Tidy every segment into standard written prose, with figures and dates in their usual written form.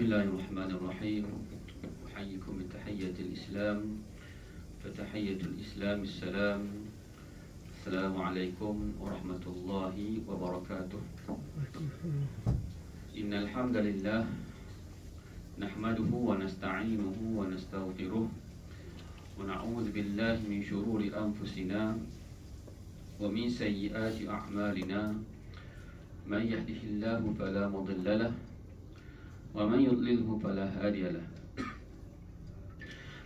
Bismillahirrahmanirrahim. Uhayyikum bitahiyyatil Islam. Fatahiyyatul Islam assalam. Assalamualaikum warahmatullahi wabarakatuh. Innal hamdalillah nahmaduhu wa nasta'inuhu wa nastaghfiruh wa na'udzu billahi min shururi anfusina wa min sayyiati a'malina. Man yahdihillahu fala mudilla lahu wa man yudlilhu fala hadiya lahu.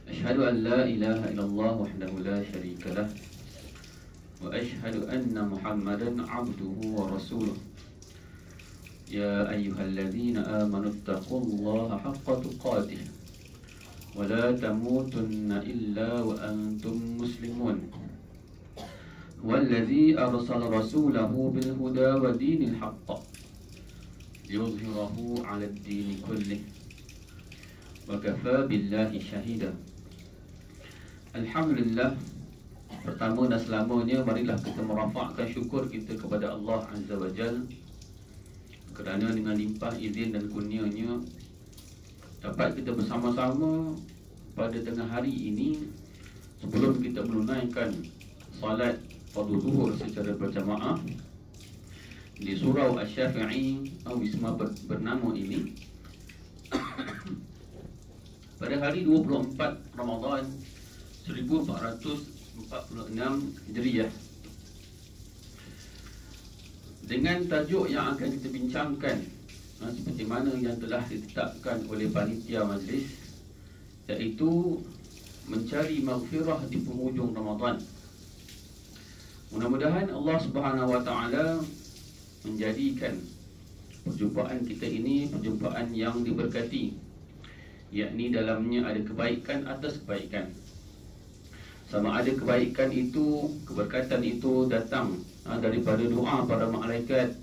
Asyhadu an la ilaha illallah wahdahu la syarika lah wa asyhadu anna Muhammadan 'abduhu wa rasuluh. Ya ayyuhalladzina amanu taqullaha haqqa tuqatih wa la tamutunna illa wa antum muslimun. Walladzi arsala rasulahu bil huda wa dinil haqq liyudhhirahu 'ala ad-dini kullih wa kafaa billahi shahida. Alhamdulillah, pertama dan selamanya marilah kita merafakkan syukur kita kepada Allah Azza wa Jal kerana dengan limpah izin dan kurnia-Nya dapat kita bersama-sama pada tengah hari ini sebelum kita menunaikan salat fardu zuhur secara berjamaah di surau Asy-Syafi'i atau wisma bernama ini pada hari 24 Ramadan 1446 Hijriah, dengan tajuk yang akan kita bincangkan seperti mana yang telah ditetapkan oleh panitia majlis, iaitu mencari maghfirah di penghujung Ramadan. Mudah-mudahan Allah Subhanahu wa taala menjadikan perjumpaan kita ini perjumpaan yang diberkati, yakni dalamnya ada kebaikan atas kebaikan. Sama ada kebaikan itu, keberkatan itu datang daripada doa para malaikat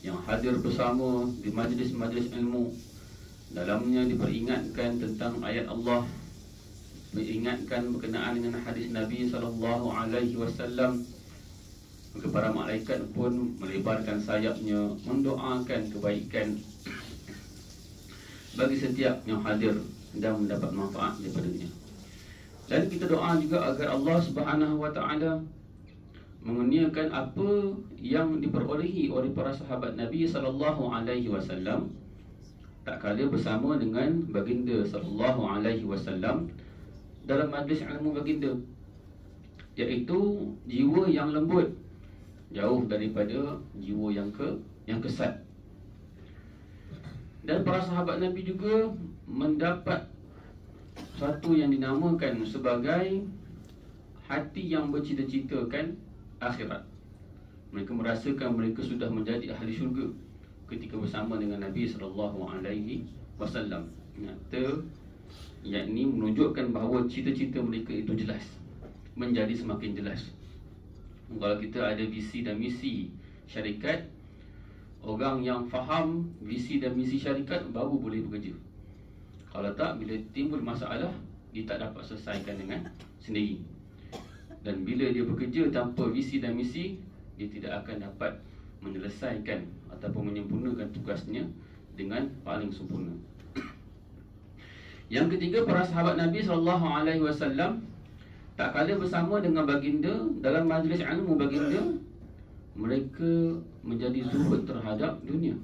yang hadir bersama di majlis-majlis ilmu. Dalamnya diperingatkan tentang ayat Allah, peringatkan berkenaan dengan hadis Nabi SAW. Maka para malaikat pun melebarkan sayapnya mendoakan kebaikan bagi setiap yang hadir dan mendapat manfaat daripadanya. Dan kita doa juga agar Allah Subhanahu wa taala mengurniakan apa yang diperolehi oleh para sahabat Nabi sallallahu alaihi wasallam tak kala bersama dengan baginda sallallahu alaihi wasallam dalam majlis ilmu baginda, iaitu jiwa yang lembut jauh daripada jiwa yang kesat. Dan para sahabat Nabi juga mendapat satu yang dinamakan sebagai hati yang bercita-citakan akhirat. Mereka merasakan mereka sudah menjadi ahli syurga ketika bersama dengan Nabi sallallahu alaihi wasallam. Nyata, yakni menunjukkan bahawa cita-cita mereka itu jelas, menjadi semakin jelas. Kalau kita ada visi dan misi syarikat, orang yang faham visi dan misi syarikat baru boleh bekerja. Kalau tak, bila timbul masalah, dia tak dapat selesaikan dengan sendiri. Dan bila dia bekerja tanpa visi dan misi, dia tidak akan dapat menyelesaikan ataupun menyempurnakan tugasnya dengan paling sempurna. Yang ketiga, para sahabat Nabi SAW tak kala bersama dengan baginda dalam majlis ilmu baginda, mereka menjadi zuhud terhadap dunia.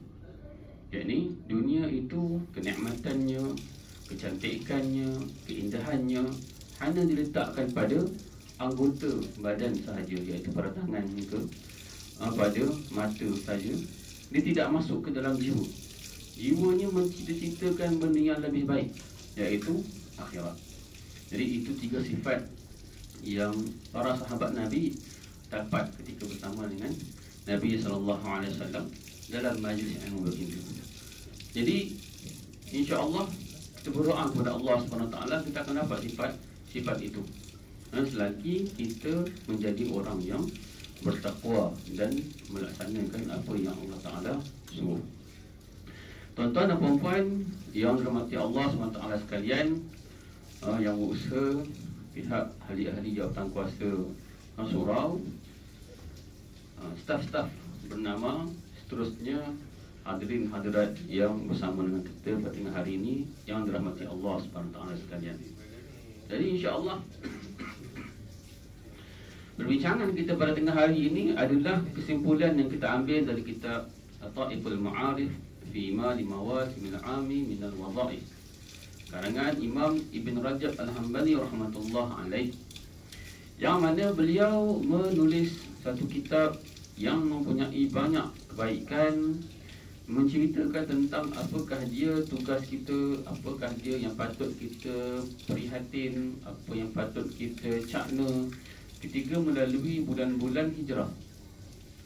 Yakni dunia itu kenikmatannya, kecantikannya, keindahannya hanya diletakkan pada anggota badan sahaja, iaitu pada tangan ke pada mata saja. Dia tidak masuk ke dalam jiwa. Jiwanya mencita-citakan benda yang lebih baik, iaitu akhirat. Jadi itu tiga sifat yang para sahabat Nabi dapat ketika bersama dengan Nabi SAW dalam majlis ilmu baginda. Jadi insya-Allah kita berdoa kepada Allah SWT, kita akan dapat sifat itu selagi kita menjadi orang yang bertakwa dan melaksanakan apa yang Allah Ta'ala suruh. Tuan-tuan dan puan-puan yang dirahmati Allah SWT sekalian, yang berusaha, pihak ahli-ahli jawatan kuasa surau, staf-staf bernama seterusnya hadirin hadirat yang bersama dengan kita pada tengah hari ini yang dirahmati Allah Subhanahu Wa Taala sekalian. Jadi insya-Allah perbincangan kita pada tengah hari ini adalah kesimpulan yang kita ambil dari kitab Taiful Ma'arif fi ma limawasim al-ami min al-wadha'if karangan Imam Ibn Rajab Al-Hambali rahmatullah alaih, yang mana beliau menulis satu kitab yang mempunyai banyak kebaikan, menceritakan tentang apakah dia tugas kita, apakah dia yang patut kita prihatin, apa yang patut kita cakna ketika melalui bulan-bulan hijrah.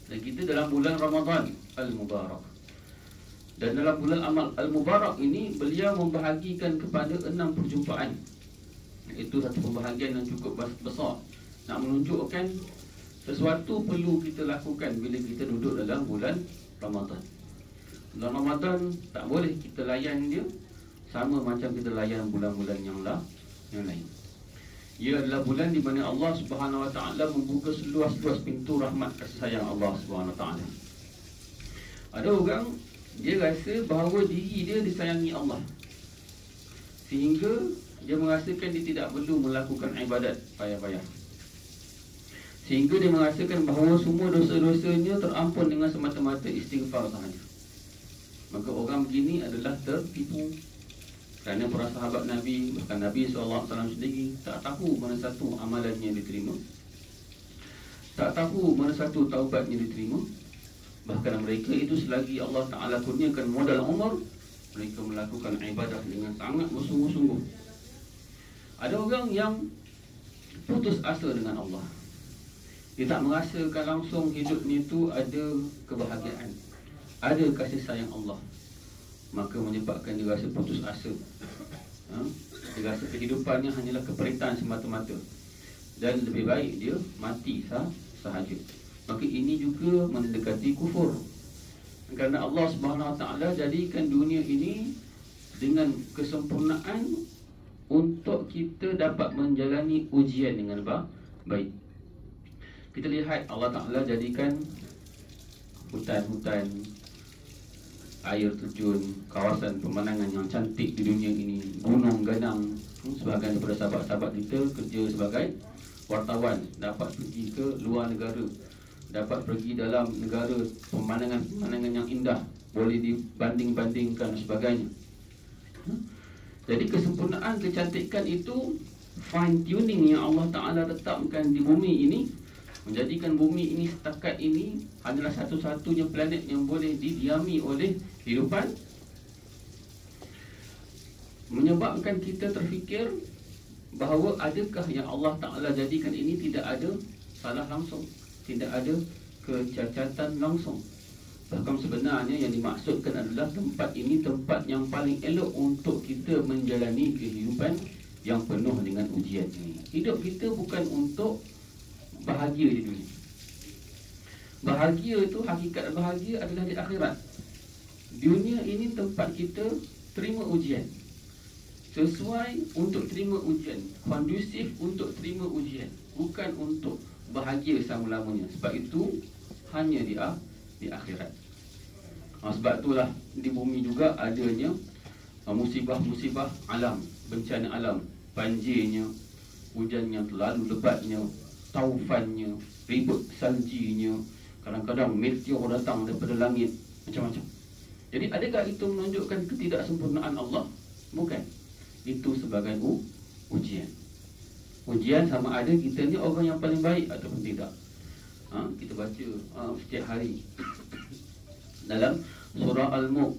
Dan kita dalam bulan Ramadan Al-Mubarak. Dan dalam bulan Amal Al-Mubarak ini beliau membahagikan kepada 6 perjumpaan. Itu satu pembahagian yang cukup besar, nak menunjukkan sesuatu perlu kita lakukan bila kita duduk dalam bulan Ramadan. Bulan Ramadan tak boleh kita layan dia sama macam kita layan bulan-bulan yang lain. Ia adalah bulan di mana Allah Subhanahu Wa Taala membuka seluas-luas pintu rahmat kasih sayang Allah Subhanahu Wa Taala. Ada orang dia rasa bahawa diri dia disayangi Allah, sehingga dia merasakan dia tidak perlu melakukan ibadat payah-payah, sehingga dia merasakan bahawa semua dosa-dosanya terampun dengan semata-mata istighfar sahaja. Maka orang begini adalah tertipu, kerana para sahabat Nabi, bahkan Nabi SAW sendiri tak tahu mana satu amalannya diterima, tak tahu mana satu taubatnya diterima. Bahkan mereka itu selagi Allah Ta'ala kurniakan modal umur, mereka melakukan ibadah dengan sangat bersungguh-sungguh. Ada orang yang putus asa dengan Allah, dia tak merasakan langsung hidupnya itu ada kebahagiaan, ada kasih sayang Allah, maka menyebabkan dia rasa putus asa. Dia rasa kehidupannya hanyalah keperitan semata-mata, dan lebih baik dia mati sahaja. Maka ini juga mendekati kufur, kerana Allah Subhanahu Wa Taala jadikan dunia ini dengan kesempurnaan untuk kita dapat menjalani ujian dengan baik. Kita lihat Allah Ta'ala jadikan hutan-hutan, air terjun, kawasan pemandangan yang cantik di dunia ini, gunung ganang. Sebahagian daripada sahabat-sahabat kita kerja sebagai wartawan, dapat pergi ke luar negara, dapat pergi dalam negara, pemandangan-pemandangan yang indah boleh dibanding-bandingkan dan sebagainya. Jadi kesempurnaan, kecantikan itu, fine tuning yang Allah Ta'ala letakkan di bumi ini, menjadikan bumi ini setakat ini adalah satu-satunya planet yang boleh didiami oleh kehidupan, menyebabkan kita terfikir bahawa adakah yang Allah Ta'ala jadikan ini tidak ada salah langsung, tidak ada kecacatan langsung. Bahkan sebenarnya yang dimaksudkan adalah tempat ini tempat yang paling elok untuk kita menjalani kehidupan yang penuh dengan ujian ini. Hidup kita bukan untuk bahagia di dunia. Bahagia itu, hakikat bahagia adalah di akhirat. Dunia ini tempat kita terima ujian, sesuai untuk terima ujian, kondusif untuk terima ujian, bukan untuk bahagia selama-lamanya. Sebab itu hanya di akhirat. Sebab itulah di bumi juga adanya musibah-musibah alam, bencana alam, banjirnya, hujan yang terlalu lebatnya, taufannya, ribut saljinya, kadang-kadang meteor datang daripada langit, macam-macam. Jadi adakah itu menunjukkan ketidaksempurnaan Allah? Bukan. Itu sebagai ujian. Ujian sama ada kita ni orang yang paling baik ataupun tidak. Kita baca setiap hari dalam surah Al-Mulk,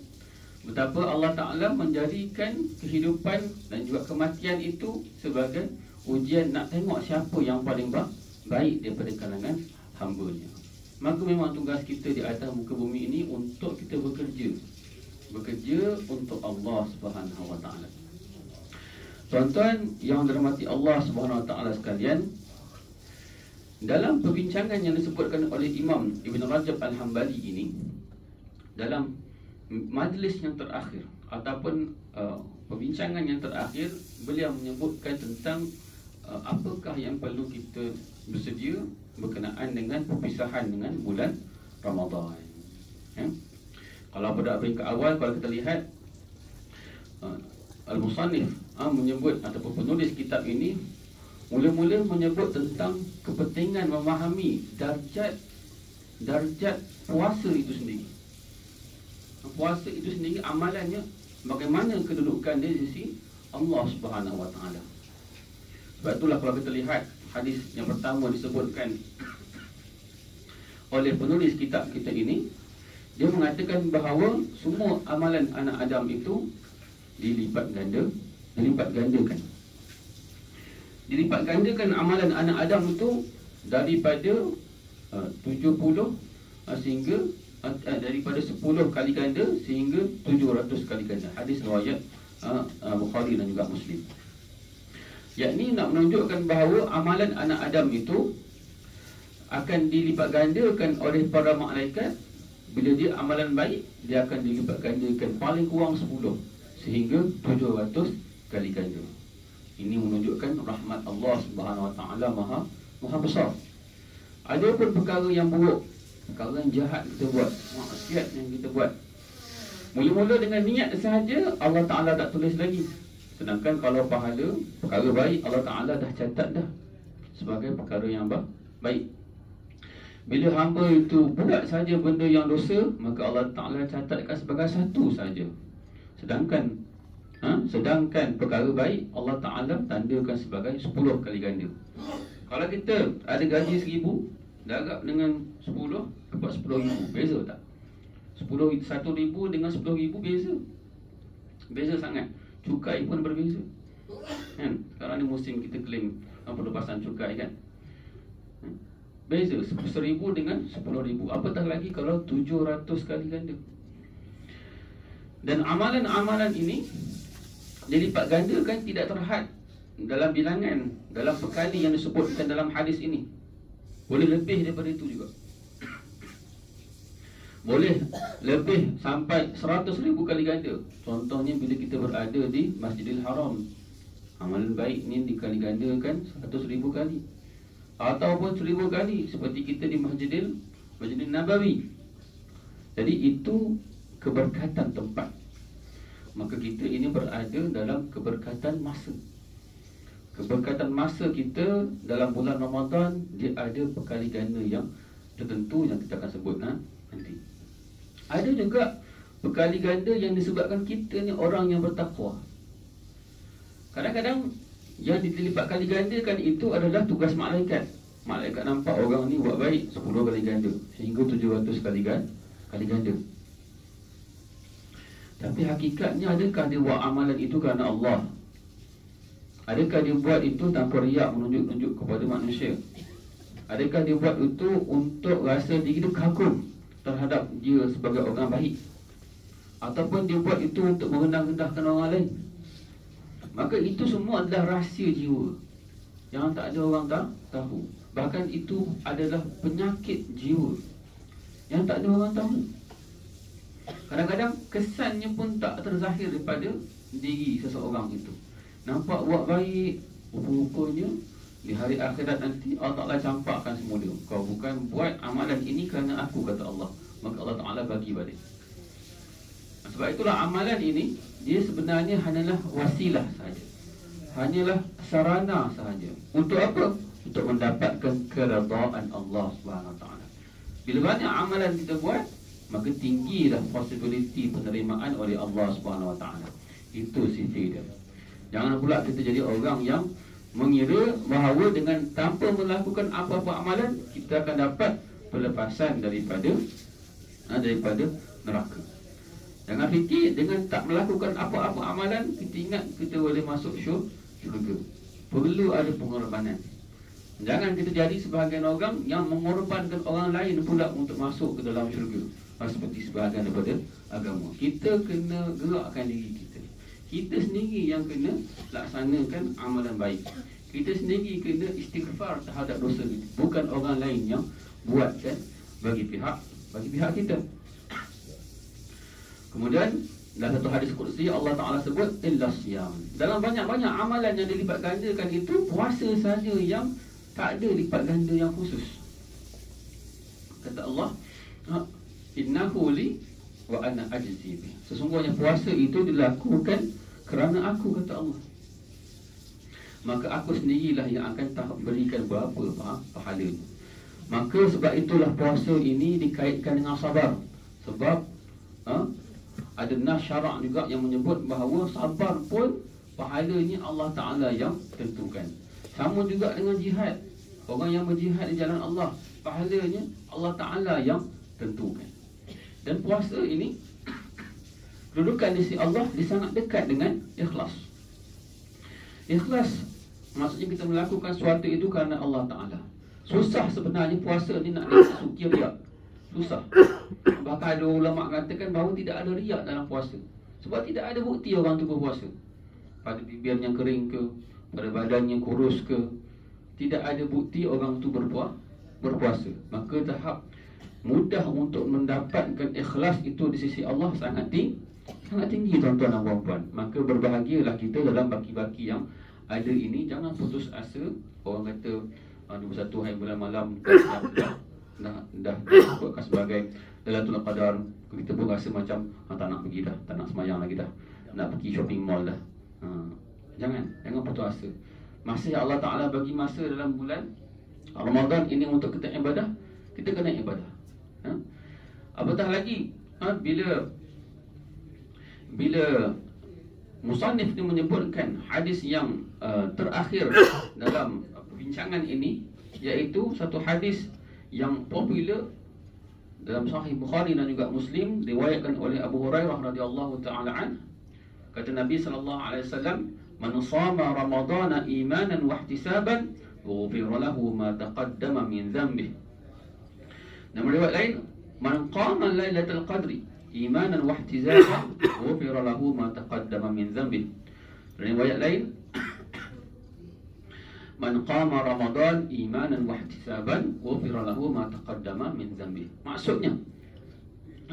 betapa Allah Ta'ala menjadikan kehidupan dan juga kematian itu sebagai ujian, nak tengok siapa yang paling baik daripada kalangan hamba-Nya. Maka memang tugas kita di atas muka bumi ini untuk kita bekerja untuk Allah Subhanahu Wa Ta'ala. Tuan-tuan yang dirahmati Allah Subhanahu Wa Ta'ala sekalian, dalam perbincangan yang disebutkan oleh Imam Ibn Rajab Al-Hambali ini, dalam majlis yang terakhir ataupun perbincangan yang terakhir, beliau menyebutkan tentang apakah yang perlu kita bersedia berkenaan dengan perpisahan dengan bulan Ramadan. Kalau pada peringkat awal, kalau kita lihat Al-Musannif menyebut ataupun penulis kitab ini mula-mula menyebut tentang kepentingan memahami darjat puasa itu sendiri. Puasa itu sendiri amalannya, bagaimana kedudukan dia di sisi Allah Subhanahu Wa Taala. Sebab itulah kalau kita lihat hadis yang pertama disebutkan oleh penulis kitab kita ini, dia mengatakan bahawa semua amalan anak Adam itu dilipat gandakan. Dilipat gandakan amalan anak Adam itu daripada 70 sehingga daripada 10 kali ganda sehingga 700 kali ganda. Hadis riwayat Bukhari dan juga Muslim. Yakni nak menunjukkan bahawa amalan anak Adam itu akan dilipat gandakan oleh para malaikat. Bila dia amalan baik, dia akan dilipat gandakan paling kurang 10 sehingga 700 kali ganda. Ini menunjukkan rahmat Allah Subhanahu Wa Taala maha besar. Ada pun perkara yang buruk, perkara yang jahat kita buat, maksiat yang kita buat, mula-mula dengan niat sahaja Allah Taala tak tulis lagi. Sedangkan kalau pahala perkara baik, Allah Taala dah catat dah sebagai perkara yang baik. Bila hamba itu buat saja benda yang dosa, maka Allah Ta'ala catatkan sebagai satu saja. Sedangkan perkara baik, Allah Ta'ala tandakan sebagai 10 kali ganda. Kalau kita ada gaji 1,000, darab dengan 10, dapat 10,000. Beza tak? 1,000 dengan 10,000 beza. Beza sangat. Cukai pun berbeza, kan? Sekarang ni musim kita claim pelepasan cukai, kan? Beza 1,000 dengan 10,000. Apatah lagi kalau 700 kali ganda. Dan amalan-amalan ini dilipat gandakan tidak terhad dalam bilangan, dalam perkali yang disebutkan dalam hadis ini. Boleh lebih daripada itu juga. Boleh lebih sampai 100,000 kali ganda. Contohnya bila kita berada di Masjidil Haram, amalan baik ni dikali gandakan 100,000 kali. Ataupun 1,000 kali seperti kita di Masjidil Nabawi. Jadi itu keberkatan tempat. Maka kita ini berada dalam keberkatan masa. Keberkatan masa kita dalam bulan Ramadan, dia ada berkali ganda yang tertentu yang kita akan sebut nanti. Ada juga berkali ganda yang disebabkan kita ni orang yang bertakwa. Kadang-kadang yang dilipat kali gandakan itu adalah tugas malaikat. Malaikat nampak orang ni buat baik 10 kali ganda sehingga 700 kali ganda. Tapi hakikatnya, adakah dia buat amalan itu kerana Allah? Adakah dia buat itu tanpa riak menunjuk-nunjuk kepada manusia? Adakah dia buat itu untuk rasa diri dia kagum terhadap dia sebagai orang baik? Ataupun dia buat itu untuk merendah-rendahkan orang lain? Maka itu semua adalah rahsia jiwa yang tak ada orang tahu. Bahkan itu adalah penyakit jiwa yang tak ada orang tahu. Kadang-kadang kesannya pun tak terzahir daripada diri seseorang itu. Nampak buat baik, rupa-rupanya di hari akhirat nanti Allah Ta'ala campakkan semua dia. Kau bukan buat amalan ini kerana aku, kata Allah. Maka Allah Ta'ala bagi balik. Sebab itulah amalan ini, dia sebenarnya hanyalah wasilah sahaja, hanyalah sarana sahaja. Untuk apa? Untuk mendapatkan keredaan Allah SWT. Bila banyak amalan kita buat, maka tinggilah possibility penerimaan oleh Allah SWT. Itu sifat dia. Jangan pula kita jadi orang yang mengira bahawa dengan tanpa melakukan apa-apa amalan, kita akan dapat pelepasan daripada neraka. Jangan fikir dengan tak melakukan apa-apa amalan, kita ingat kita boleh masuk syurga. Perlu ada pengorbanan. Jangan kita jadi sebahagian orang yang mengorbankan orang lain pula untuk masuk ke dalam syurga, seperti sebahagian daripada agama. Kita kena gerakkan diri kita. Kita sendiri yang kena laksanakan amalan baik. Kita sendiri kena istighfar terhadap dosa kita, bukan orang lain yang buatkan bagi pihak kita. Kemudian dalam satu hadis qudsi Allah Ta'ala sebut illa siyam. Dalam banyak-banyak amalan yang dilipat gandakan itu, puasa saja yang tak ada lipat ganda yang khusus. Kata Allah, innahu li wa ana ajzi bih. Sesungguhnya puasa itu dilakukan kerana aku, kata Allah. Maka aku sendirilah yang akan berikan berapa pahalanya. Maka sebab itulah puasa ini dikaitkan dengan sabar. Sebab ada nas syarak juga yang menyebut bahawa sabar pun pahalanya Allah Ta'ala yang tentukan. Sama juga dengan jihad. Orang yang berjihad di jalan Allah, pahalanya Allah Ta'ala yang tentukan. Dan puasa ini kedudukan di sisi Allah dia sangat dekat dengan ikhlas. Ikhlas maksudnya kita melakukan sesuatu itu kerana Allah Ta'ala. Susah sebenarnya puasa ni nak disuki riak. Susah. Bahkan ada ulama katakan bahawa tidak ada riak dalam puasa. Sebab tidak ada bukti orang tu berpuasa. Pada bibirnya kering ke, pada badannya kurus ke, tidak ada bukti orang tu berpuasa. Maka tahap mudah untuk mendapatkan ikhlas itu di sisi Allah sangat tinggi tuan-tuan dan puan-puan. Maka berbahagialah kita dalam baki-baki yang ada ini. Jangan putus asa. Orang kata 21 hari bulan malam dah disebutkan sebagai Lailatul Qadar. Kita pun rasa macam tak nak pergi dah, tak nak semayang lagi dah, nak pergi shopping mall dah. Jangan putus asa. Masa yang Allah Ta'ala bagi masa dalam bulan Ramadan ini untuk kita ibadah, kita kena ibadah. Apatah lagi bila musannif ni menyebutkan hadis yang terakhir dalam perbincangan ini, iaitu satu hadis yang popular dalam Sahih Bukhari dan juga Muslim, riwayatkan oleh Abu Hurairah radhiyallahu taala an. Kata Nabi sallallahu alaihi wasallam, "Man shama Ramadhana imanan wa ihtisaban, ghufira lahu ma taqaddama min dhanbihi." Dalam riwayat lain, "Man qama Lailatul Qadri imanan wa ihtisaban, ghufira lahu ma taqaddama min dhanbihi." Riwayat lain, "Man qama Ramadan imanan wa ihtisaban, ghufira lahu ma taqaddama min dhanbihi." Maksudnya,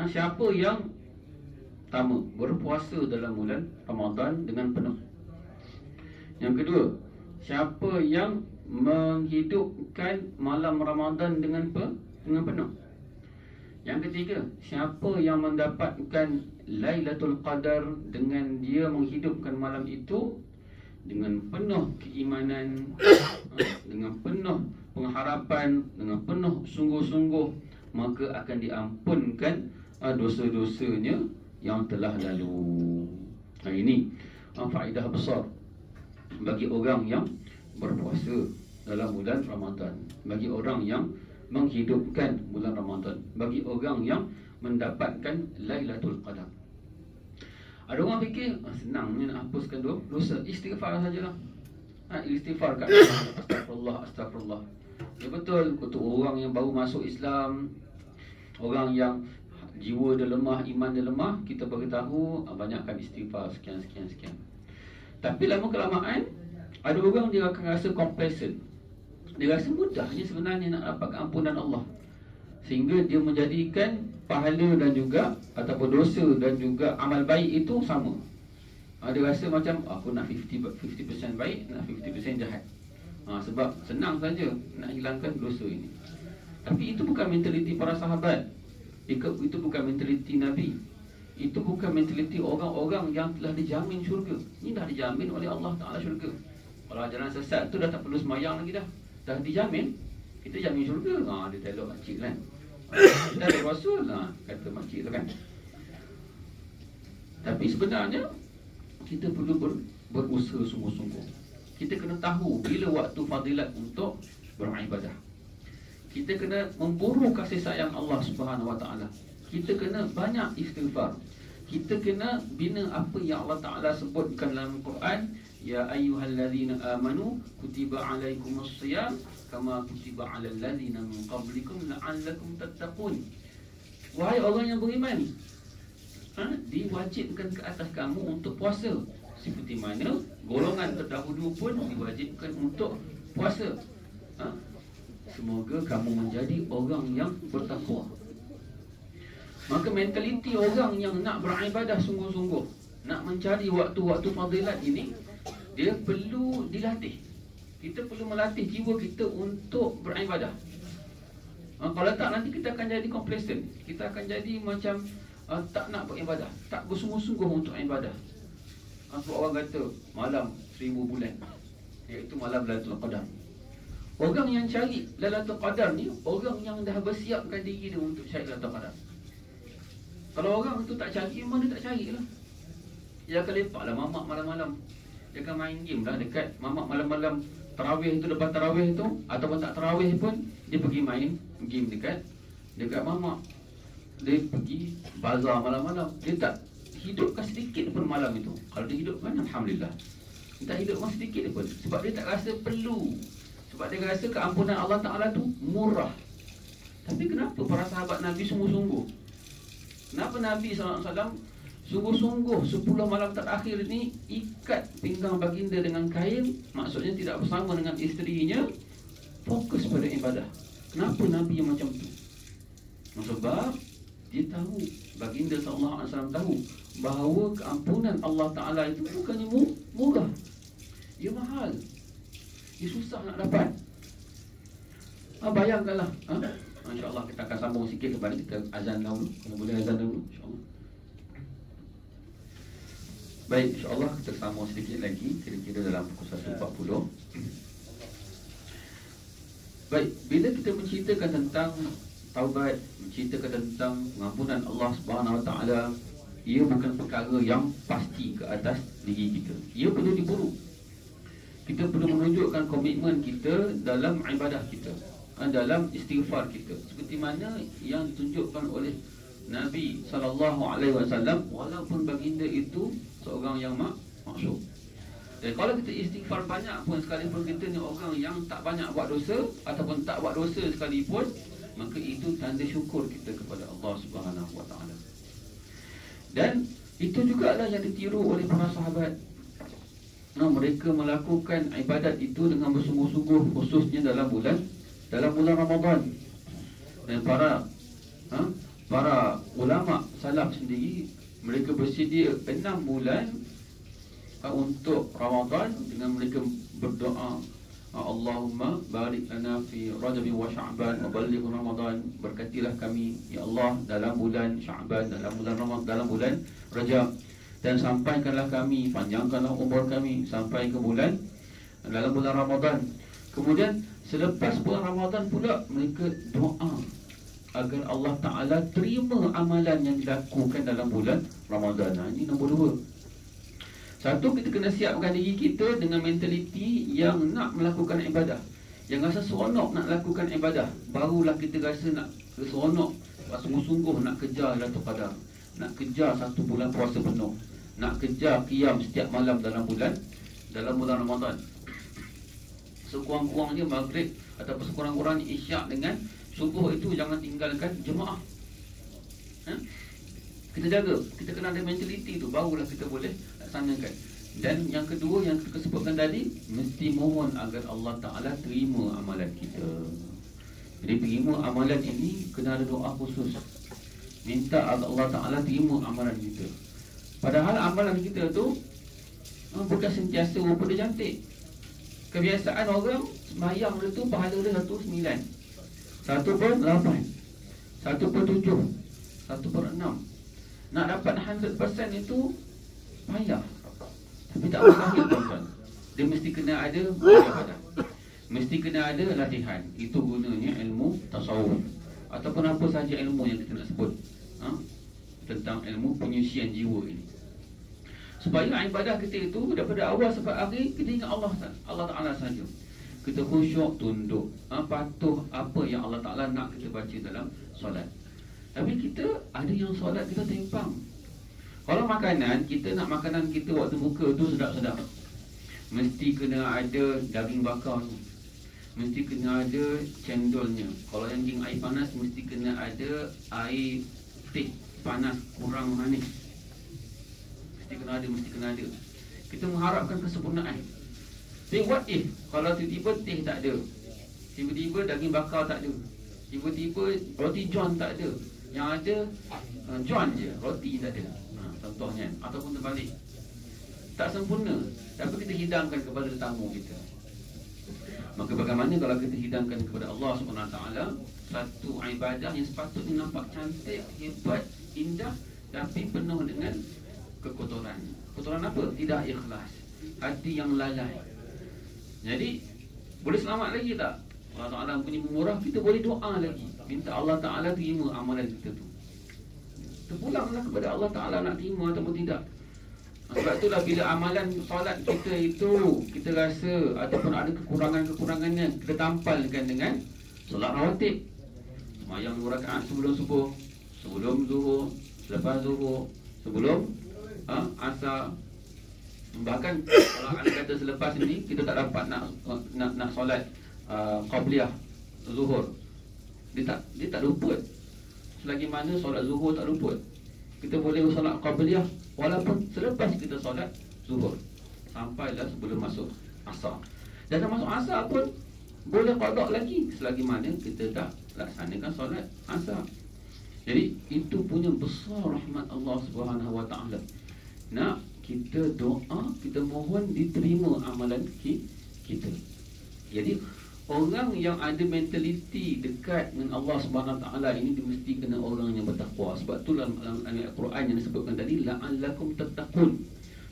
siapa yang pertama berpuasa dalam bulan Ramadan dengan penuh. Yang kedua, siapa yang menghidupkan malam Ramadan dengan penuh. Yang ketiga, siapa yang mendapatkan Lailatul Qadar dengan dia menghidupkan malam itu dengan penuh keimanan, dengan penuh pengharapan, dengan penuh sungguh-sungguh, maka akan diampunkan dosa-dosanya yang telah lalu. Ini faedah besar bagi orang yang berpuasa dalam bulan Ramadan, bagi orang yang menghidupkan bulan Ramadan, bagi orang yang mendapatkan Lailatul Qadar. Ada orang fikir senang ni nak hapuskan dosa, istighfar sajalah. Istighfar kat astagfirullah. Ya betul, untuk orang yang baru masuk Islam, orang yang jiwa dia lemah, iman dia lemah, kita beritahu banyakkan istighfar sekian. Tapi lama kelamaan ada orang dia akan rasa complacent. Dia rasa mudahnya sebenarnya nak dapat keampunan Allah, sehingga dia menjadikan pahala dan juga ataupun dosa dan juga amal baik itu sama. Dia rasa macam aku nak 50% baik, nak 50% jahat. Sebab senang saja nak hilangkan dosa ini. Tapi itu bukan mentaliti para sahabat. Itu bukan mentaliti Nabi. Itu bukan mentaliti orang-orang yang telah dijamin syurga. Ini dah dijamin oleh Allah Ta'ala syurga. Kalau jalan sesat tu dah tak perlu semayang lagi dah. Dah dijamin. Kita jamin syurga. Dia telok makcik kan. Kita ada Rasul kata makcik tu kan. Tapi sebenarnya kita perlu berusaha sungguh-sungguh. Kita kena tahu bila waktu fadilat untuk beribadah. Kita kena memburu kasih sayang Allah Subhanahu Wa Taala. Kita kena banyak istighfar. Kita kena bina apa yang Allah Ta'ala sebutkan dalam Quran. Ya ayyuhallazina amanu kutiba alaikumusiyam kama kutiba alal ladzina min qablikum la'allakum tattaqun. Wahai orang yang beriman, diwajibkan ke atas kamu untuk puasa, seperti mana golongan terdahulu pun diwajibkan untuk puasa. Semoga kamu menjadi orang yang bertakwa. Maka mentaliti orang yang nak beribadah sungguh-sungguh, nak mencari waktu-waktu fadilat ini, dia perlu dilatih. Kita perlu melatih jiwa kita untuk beribadah. Kalau tak, nanti kita akan jadi complacent. Kita akan jadi macam tak nak beribadah, tak bersungguh-sungguh untuk ibadah. Sebab orang kata malam 1000 bulan, iaitu malam Lailatul Qadar. Orang yang cari Lailatul Qadar ni orang yang dah bersiapkan diri dia untuk cari Lailatul Qadar. Kalau orang tu tak cari, memang dia tak carilah. Dia akan lepaklah mamak malam-malam. Dia akan main game lah dekat mamak malam-malam. Tarawih tu, lepas tarawih tu, ataupun tak tarawih pun, dia pergi main game dekat mamak. Dia pergi bazar malam-malam. Dia tak hidupkan sedikit pun malam itu. Kalau dia hidupkan, alhamdulillah. Dia tak hidupkan sedikit pun, sebab dia tak rasa perlu. Sebab dia rasa keampunan Allah Ta'ala tu murah. Tapi kenapa para sahabat Nabi sungguh-sungguh? Kenapa Nabi SAW sungguh-sungguh 10 malam terakhir ni ikat pinggang baginda dengan kain? Maksudnya tidak bersama dengan isterinya, fokus pada ibadah. Kenapa Nabi yang macam tu? Sebab dia tahu, baginda SAW tahu bahawa keampunan Allah Ta'ala itu bukannya murah. Ia mahal. Ia susah nak dapat. Bayangkanlah. InsyaAllah kita akan sambung sikit kepada kita azan dahulu. Kalau boleh azan dahulu, insyaAllah. Baik, insyaAllah kita sambung sedikit lagi, kira-kira dalam pukul 1.40. Baik, bila kita menceritakan tentang taubat, menceritakan tentang pengampunan Allah Subhanahu Wa Taala, ia bukan perkara yang pasti ke atas diri kita. Ia perlu diburu. Kita perlu menunjukkan komitmen kita dalam ibadah kita, dalam istighfar kita, seperti mana yang ditunjukkan oleh Nabi SAW, walaupun baginda itu seorang yang maksum. Dan kalau kita istighfar banyak pun, sekalipun kita ni orang yang tak banyak buat dosa ataupun tak buat dosa sekalipun, maka itu tanda syukur kita kepada Allah Subhanahu Wa Taala. Dan itu jugalah yang ditiru oleh para sahabat. Mereka melakukan ibadat itu dengan bersungguh-sungguh, khususnya dalam bulan Ramadan. Dan para ulama salaf sendiri, mereka bersedia 6 bulan untuk Ramadan dengan mereka berdoa, Allahumma barik lana fi Rajab wa Sya'ban wa balligh Ramadan. Berkatilah kami ya Allah dalam bulan Sya'ban, dalam bulan Ramadan, dalam bulan Rajab, dan sampaikanlah kami, panjangkanlah umur kami sampai ke dalam bulan Ramadan. Kemudian selepas bulan Ramadan pula mereka doa agar Allah Ta'ala terima amalan yang dilakukan dalam bulan Ramadan. Ini nombor 2. Satu, kita kena siapkan diri kita dengan mentaliti yang nak melakukan ibadah, yang rasa seronok nak lakukan ibadah. Barulah kita rasa nak seronok, sungguh-sungguh nak kejar Lailatul Qadar, nak kejar 1 bulan puasa penuh, nak kejar qiyam setiap malam dalam bulan Ramadan. Sekurang-kurangnya maghrib ataupun sekurang-kurangnya isyak dengan subuh itu jangan tinggalkan jemaah. Kita jaga, kita kena ada mentaliti tu, barulah kita boleh laksanakan. Dan yang kedua yang kita sebutkan tadi, mesti mohon agar Allah Ta'ala terima amalan kita. Jadi terima amalan ini kena ada doa khusus, minta agar Allah Ta'ala terima amalan kita. Padahal amalan kita tu bukan sentiasa rupa dia cantik. Kebiasaan orang sembahyang dia tu pahala dia 109, 1/8, 1/7, 1/6. Nak dapat 100% itu payah. Tapi tak mustahil tuan-tuan. Dia mesti kena ada ibadah, mesti kena ada latihan. Itu gunanya ilmu tasawuf ataupun apa sahaja ilmu yang kita nak sebut tentang ilmu penyucian jiwa ini, supaya ibadah kita itu daripada awal sampai akhir kita ingat Allah Ta'ala saja. Kita khusyuk, tunduk, patuh apa yang Allah Ta'ala nak kita baca dalam solat. Tapi kita ada yang solat kita timpang. Kalau makanan, kita nak makanan kita waktu buka tu sedap-sedap, mesti kena ada daging bakar tu, mesti kena ada cendolnya. Kalau yang king air panas, mesti kena ada air teh panas kurang manis. Mesti kena ada. Kita mengharapkan kesempurnaan. Tapi what if kalau tiba-tiba teh tak ada, tiba-tiba daging bakar tak ada, tiba-tiba roti john tak ada, yang ada john je, roti tak ada, contohnya. Ataupun terbalik, tak sempurna, tapi kita hidangkan kepada tetamu kita. Maka bagaimana kalau kita hidangkan kepada Allah SWT satu ibadah yang sepatutnya nampak cantik, hebat, indah, tapi penuh dengan kekotoran. Kekotoran apa? Tidak ikhlas, hati yang lalai. Jadi boleh selamat lagi tak? Allah Ta'ala punya murah, kita boleh doa lagi, minta Allah Ta'ala terima amalan kita tu. Terpulanglah kepada Allah Ta'ala nak terima ataupun tidak. Sebab itulah bila amalan solat kita itu kita rasa ataupun ada kekurangan-kekurangannya, kita tampalkan dengan solat rawatib. Semayang 2 rakaat sebelum subuh, sebelum zuhur, selepas zuhur, sebelum asar. Bahkan kalau anda kata selepas ini kita tak dapat nak solat qabliyah zuhur, dia tak luput. Selagi mana solat zuhur tak luput, kita boleh solat qabliyah walaupun selepas kita solat zuhur sampailah sebelum masuk asar. Dan dah masuk asar pun boleh qada lagi selagi mana kita tak laksanakan solat asar. Jadi itu punya besar rahmat Allah Subhanahu Wa Taala. Nak kita doa, kita mohon diterima amalan kita. Jadi orang yang ada mentaliti dekat dengan Allah Subhanahu Wa Taala ini dia mesti kena orang yang bertakwa. Sebab tu dalam ayat Al-Quran yang disebutkan tadi, la'allakum tattaqun,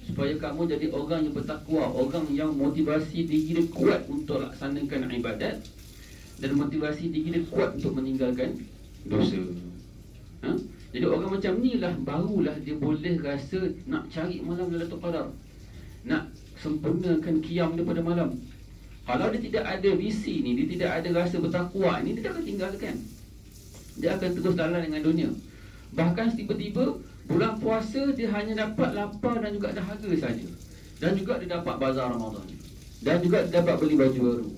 supaya kamu jadi orang yang bertakwa, orang yang motivasi diri dia kuat untuk laksanakan ibadat dan motivasi diri dia kuat untuk meninggalkan dosa. Jadi orang macam ni lah barulah dia boleh rasa nak cari malam Lailatul Qadar, nak sempurnakan qiyam dia pada malam. Kalau dia tidak ada visi ni, dia tidak ada rasa bertakwa ni, dia akan tinggalkan. Dia akan terus jalan dengan dunia. Bahkan tiba-tiba bulan puasa dia hanya dapat lapar dan juga dahaga saja. Dan juga dia dapat bazar Ramadan. Dan juga dia dapat beli baju baru.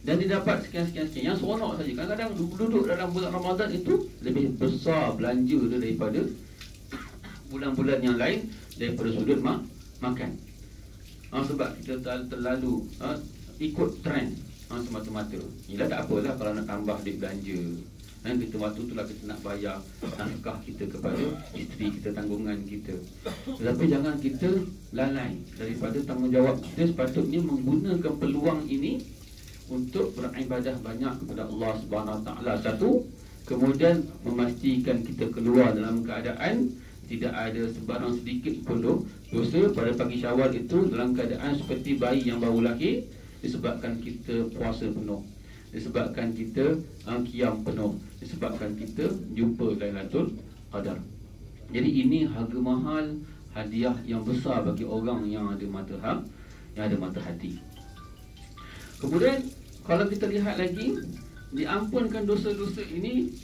Dan dia dapat sekian-sekian. Yang seronok saja. Kadang-kadang duduk dalam bulan Ramadan itu lebih besar belanja dia daripada bulan-bulan yang lain, daripada sudut makan. Sebab kita terlalu ikut trend semata-mata. Yelah tak apalah kalau nak tambah duit belanja. Kita waktu itulah kita nak bayar nafkah kita kepada isteri kita, tanggungan kita. Tetapi jangan kita lalai daripada tanggungjawab kita. Sepatutnya menggunakan peluang ini untuk beribadah banyak kepada Allah Subhanahu Wa Taala. Satu, kemudian memastikan kita keluar dalam keadaan tidak ada sebarang sedikit pun dosa. Pada pagi Syawal itu dalam keadaan seperti bayi yang baru lahir, disebabkan kita puasa penuh, disebabkan kita qiyam penuh, disebabkan kita jumpa Lailatul Qadar. Jadi ini harga mahal, hadiah yang besar bagi orang yang ada mata hati. Kemudian kalau kita lihat lagi, diampunkan dosa-dosa ini,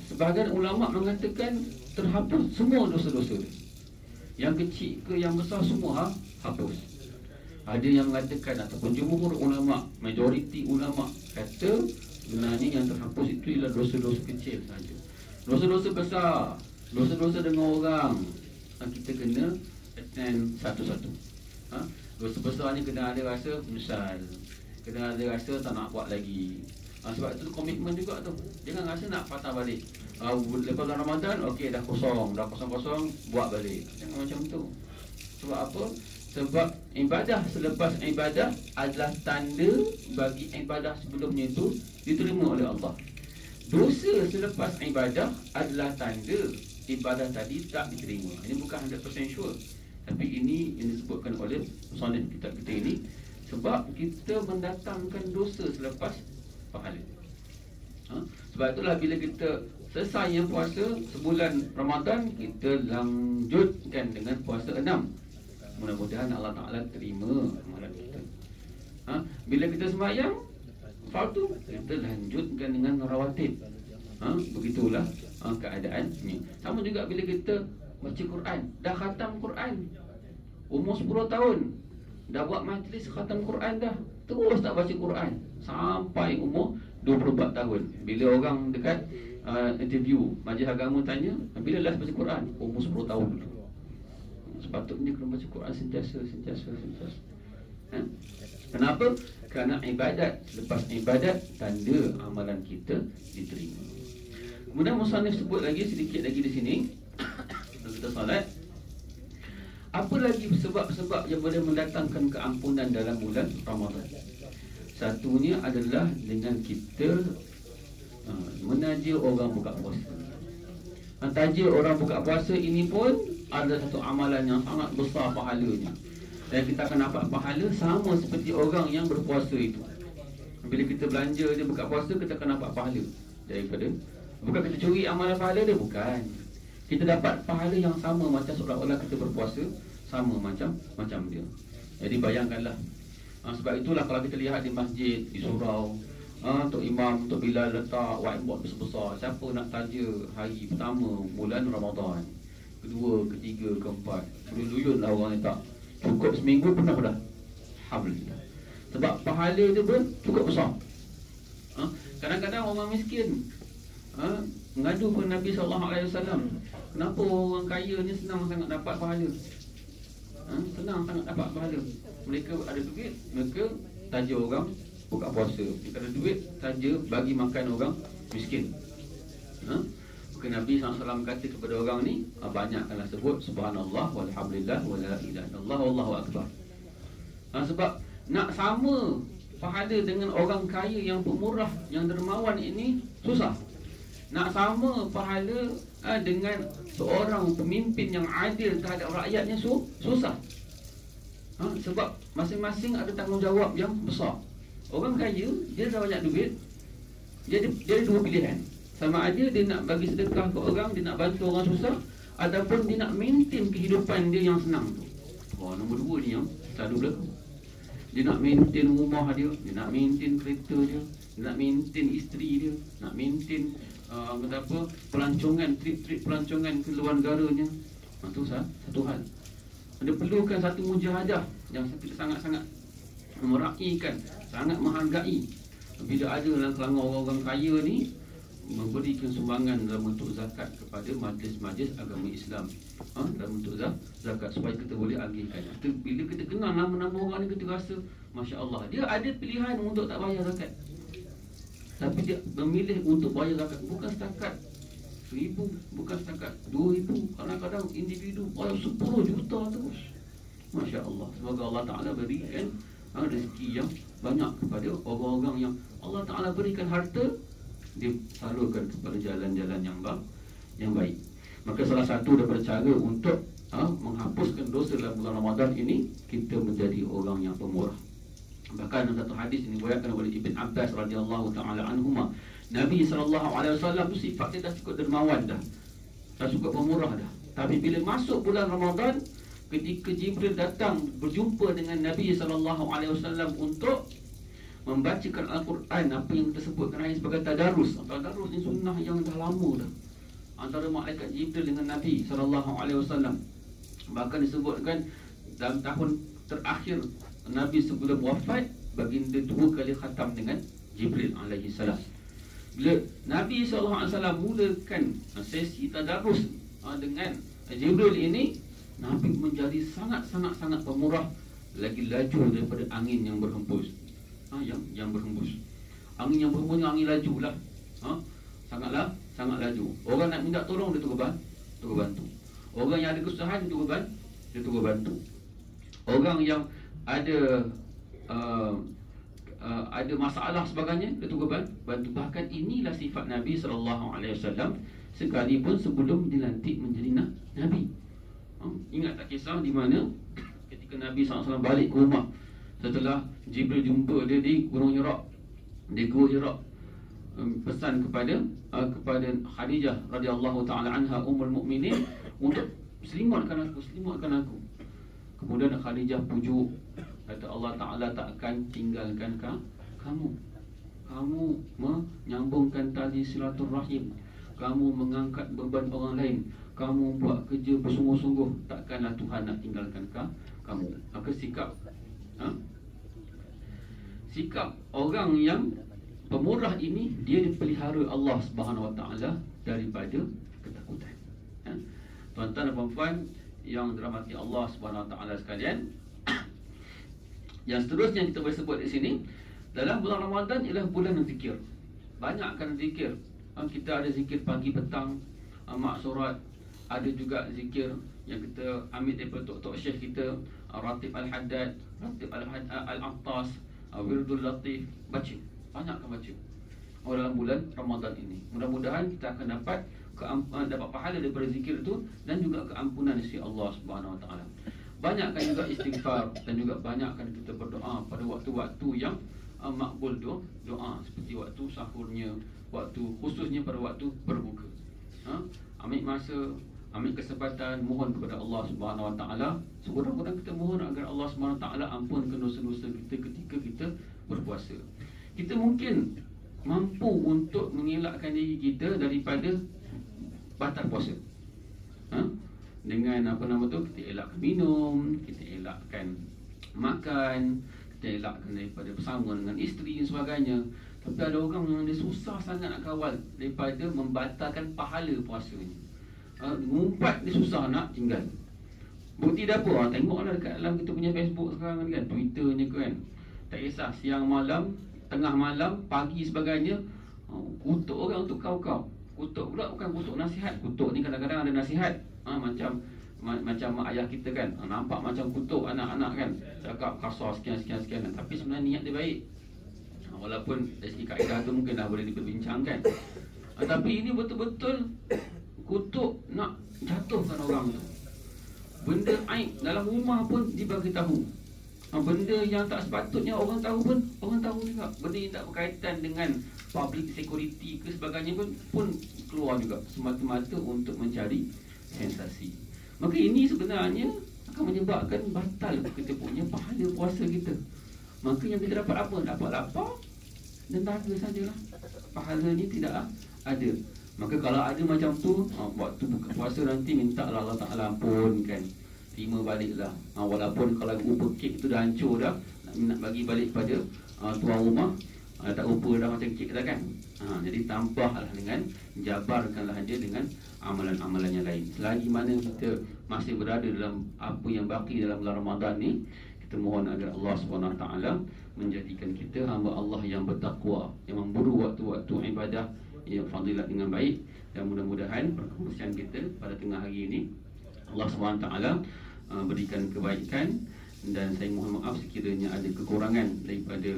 sebahagian ulama mengatakan terhapus semua dosa-dosa. Yang kecil ke yang besar semua hapus. Ada yang mengatakan ataupun jumhur ulama, majoriti ulama kata sebenarnya yang terhapus itu ialah dosa-dosa kecil saja. Dosa-dosa besar, dosa-dosa dengan orang, kita kena attend satu-satu. Dosa besar ni kena ada rasa menyesal, kena ada rasa tak nak buat lagi. Sebab itu komitmen juga tu. Jangan rasa nak patah balik. Lepas bulan Ramadan, okey dah kosong, buat balik. Jangan macam tu. Sebab apa? Sebab ibadah selepas ibadah adalah tanda bagi ibadah sebelumnya itu diterima oleh Allah. Dosa selepas ibadah adalah tanda ibadah tadi tak diterima. Ini bukan 100% sure, tapi ini yang disebutkan oleh musannif kitab kita ini. Sebab kita mendatangkan dosa selepas pahala. Sebab itulah bila kita selesai yang puasa sebulan Ramadan, kita lanjutkan dengan puasa 6. Mudah-mudahan Allah Ta'ala terima amalan kita. Bila kita sembahyang fardu, kita lanjutkan dengan rawatib. Begitulah keadaannya. Sama juga bila kita baca Quran, dah khatam Quran, umur 10 tahun, dah buat majlis khatam Quran dah, terus tak baca Quran sampai umur 24 tahun. Bila orang dekat interview majlis agama tanya, bila last baca Quran? Umur 10 tahun dulu. Sepatutnya kena baca Quran sentiasa. Kenapa? Kerana ibadat, lepas ibadat tanda amalan kita diterima. Kemudian musannif sebut lagi sedikit lagi di sini kalau kita solat, apa lagi sebab-sebab yang boleh mendatangkan keampunan dalam bulan Ramadan. Satunya adalah dengan kita menaja orang buka puasa. tajuk orang buka puasa ini pun ada satu amalan yang sangat besar pahalanya. Dan kita akan dapat pahala sama seperti orang yang berpuasa itu. Bila kita belanja dia buka puasa, kita akan dapat pahala daripada, bukan kita curi amalan pahala dia, bukan. Kita dapat pahala yang sama macam seolah-olah kita berpuasa, sama macam dia. Jadi bayangkanlah. Sebab itulah kalau kita lihat di masjid, di surau, Tok Imam, Tok Bilal letak whiteboard besar-besar. Siapa nak taja hari pertama bulan Ramadan, kedua, ketiga, keempat. Luyun lah orang letak. Cukup seminggu pun dah. Alhamdulillah. Sebab pahala dia pun cukup besar. Kadang-kadang orang miskin mengadu ke Nabi SAW, kenapa orang kaya ni senang sangat dapat pahala? Senang sangat dapat pahala. Mereka ada duit, mereka taja orang buka puasa. Mereka ada duit, taja bagi makan orang miskin. Maka Nabi SAW kata kepada orang ni, banyakkanlah sebut subhanallah walhamdulillah wala ilaha illallah wallahu akbar. Sebab nak sama pahala dengan orang kaya yang pemurah, yang dermawan ini susah. Nak sama pahala dengan seorang pemimpin yang adil terhadap rakyatnya susah. Sebab masing-masing ada tanggungjawab yang besar. Orang kaya, dia dah banyak duit, dia ada dua pilihan. Sama ada dia nak bagi sedekah ke orang, dia nak bantu orang susah, ataupun dia nak maintain kehidupan dia yang senang tu. Nombor dua ni yang selalu berlaku. Dia nak maintain rumah dia nak maintain kereta dia nak maintain isteri dia, nak maintain pelancongan, trip pelancongan ke luar negaranya. Itu satu hal. Dia perlukan satu mujahadah yang sangat-sangat meraihkan, sangat menghargai. Bila ada dalam kalangan orang-orang kaya ni memberikan sumbangan dalam bentuk zakat kepada majlis-majlis agama Islam, dalam bentuk zakat, supaya kita boleh agihkan. Bila kita kenal nama-nama orang ni, kita rasa Masya Allah, dia ada pilihan untuk tak bayar zakat, tapi dia memilih untuk bayar zakat. Bukan setakat 1,000, bukan setakat 2,000, kadang-kadang individu bayar 10 juta terus. Masya Allah. Semoga Allah Ta'ala berikan rezeki yang banyak kepada orang-orang yang Allah Ta'ala berikan harta, dia salurkan kepada jalan-jalan yang baik. Maka salah satu daripada cara untuk menghapuskan dosa dalam bulan Ramadan ini, kita menjadi orang yang pemurah. Bahkan dalam satu hadis ini diriwayatkan oleh Ibn Abbas radhiyallahu taala anhuma, Nabi SAW tu sifat dia dah cukup dermawan dah cukup pemurah dah. Tapi bila masuk bulan Ramadan, ketika Jibril datang berjumpa dengan Nabi SAW untuk membacakan Al-Quran, apa yang kita sebutkan hari sebagai tadarus. Tadarus ni sunnah yang dah lama dah, antara malaikat Jibril dengan Nabi SAW. Bahkan disebutkan dalam tahun terakhir Nabi sebelum wafat, baginda 2 kali khatam dengan Jibril alaihi salam. Bila Nabi SAW mulakan sesi tadarus dengan Jibril ini, Nabi menjadi sangat-sangat pemurah, lagi laju daripada angin yang berhembus. Yang berhembus. Angin yang berhembus, angin laju lah. Sangat laju. Orang nak minta tolong, dia terus bantu. Orang yang ada kesusahan, dia terus bantu. Orang yang ada masalah sebagainya, dia terus bantu. Bahkan inilah sifat Nabi SAW sekalipun sebelum dilantik menjadi Nabi. Ingat tak kisah di mana ketika Nabi SAW balik ke rumah setelah Jibril jumpa dia di Gunung Hira, di Gua Hira, pesan kepada Khadijah radhiyallahu taala anha, ummul mukminin, untuk selimatkan aku. Kemudian Khadijah pujuk, kata Allah Ta'ala tak akan tinggalkan kamu. Kamu menyambungkan tali silaturrahim, kamu mengangkat beban orang lain, kamu buat kerja bersungguh-sungguh, takkanlah Tuhan nak tinggalkan kamu. Maka sikap orang yang pemurah ini, dia dipelihara Allah Subhanahu Wa Ta'ala daripada ketakutan. Tuan-tuan dan puan-puan yang dirahmati Allah Subhanahu Wa Ta'ala sekalian, yang seterusnya kita boleh sebut di sini, dalam bulan Ramadan ialah bulan zikir. Banyakkan zikir. Kita ada zikir pagi petang, maksurat. Ada juga zikir yang kita ambil daripada tok-tok syekh kita, Ratib Al-Haddad, Ratib Al-Attas, Wirdul Latif. Baca, banyakkan baca. dalam bulan Ramadan ini. Mudah-mudahan kita akan dapat pahala daripada zikir itu dan juga keampunan sisi Allah Subhanahu Wa Taala. Banyakkan juga istighfar dan juga banyakkan kita berdoa pada waktu-waktu yang makbul doa seperti waktu sahurnya, waktu khususnya pada waktu berbuka. Ambil masa, ambil kesempatan mohon kepada Allah Subhanahu Wa Taala. Sekurang-kurang kita mohon agar Allah Subhanahu Wa Taala ampunkan dosa-dosa kita ketika kita berpuasa. Kita mungkin mampu untuk mengelakkan diri kita daripada batal puasa. Dengan kita elakkan minum, kita elakkan makan, kita elakkan daripada bersama dengan isteri dan sebagainya. Tapi ada orang yang dia susah sangat nak kawal daripada membatalkan pahala puasanya. Ngumpat dia susah nak tinggal. Bukti dia apa? Tengoklah dekat dalam kita punya Facebook sekarang kan, Twitternya kan. Tak kisah siang malam, tengah malam, pagi sebagainya, kutuk orang untuk kau. Kutuk pula bukan kutuk nasihat. Kutuk ni kadang-kadang ada nasihat. Macam mak ayah kita kan, nampak macam kutuk anak-anak kan, cakap kasar sekian. Tapi sebenarnya niat dia baik. Walaupun dari segi kaedah tu mungkin dah boleh diperbincangkan. Tapi ini betul-betul kutuk nak jatuhkan orang tu. Benda aib dalam rumah pun dibagi tahu. Benda yang tak sepatutnya orang tahu pun orang tahu juga. Benda yang tak berkaitan dengan public security ke sebagainya pun keluar juga, semata-mata untuk mencari sensasi. Maka ini sebenarnya akan menyebabkan batal kita punya pahala puasa kita. Maka yang kita dapat apa? Dapat lapar dan dahaga sajalah. Pahala ni tidak ada. Maka kalau ada macam tu, waktu buka puasa nanti mintalah Allah Ta'ala ampunkan, terima baliklah. Walaupun kalau rupa kek tu dah hancur dah, nak bagi balik pada tuan rumah, tak rupa dah macam kek dah kan. Jadi tambahlah dengan, jabarkanlah dia dengan amalan-amalan yang lain. Selagi mana kita masih berada dalam apa yang baki dalam bulan Ramadan ni, kita mohon agar Allah SWT menjadikan kita hamba Allah yang bertakwa, yang memburu waktu-waktu ibadah yang fadilat dengan baik. Dan mudah-mudahan perkongsian kita pada tengah hari ini Allah SWT berikan kebaikan. Dan saya mohon maaf sekiranya ada kekurangan daripada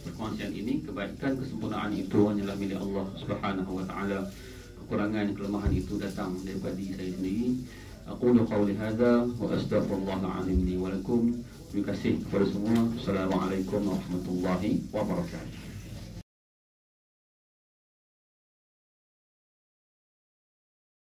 perkongsian ini. Kebaikan, kesempurnaan itu hanyalah milik Allah Subhanahu Wa Taala. Kekurangan, kelemahan itu datang daripada diri saya sendiri. Aqulu qawli hadza wa astaghfirullahal azim li wa lakum. Terima kasih kepada semua. Assalamualaikum warahmatullahi wabarakatuh.